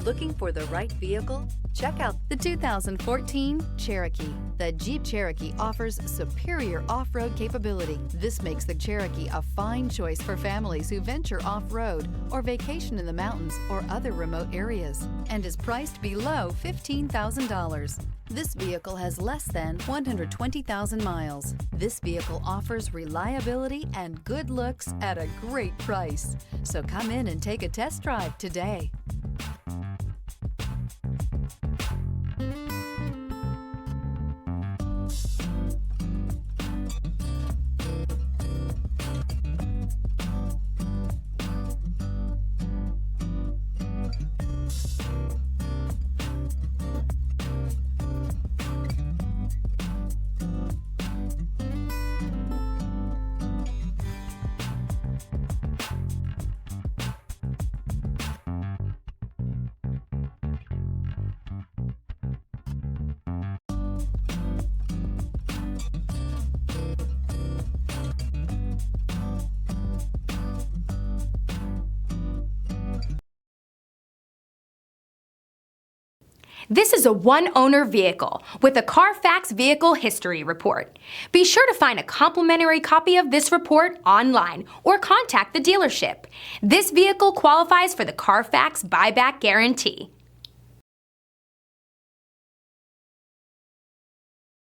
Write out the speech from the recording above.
Looking for the right vehicle? Check out the 2014 Cherokee. The Jeep Cherokee offers superior off-road capability. This makes the Cherokee a fine choice for families who venture off-road or vacation in the mountains or other remote areas, and is priced below $15,000. This vehicle has less than 120,000 miles. This vehicle offers reliability and good looks at a great price. So come in and take a test drive today. This is a one-owner vehicle with a Carfax Vehicle History Report. Be sure to find a complimentary copy of this report online or contact the dealership. This vehicle qualifies for the Carfax Buyback Guarantee.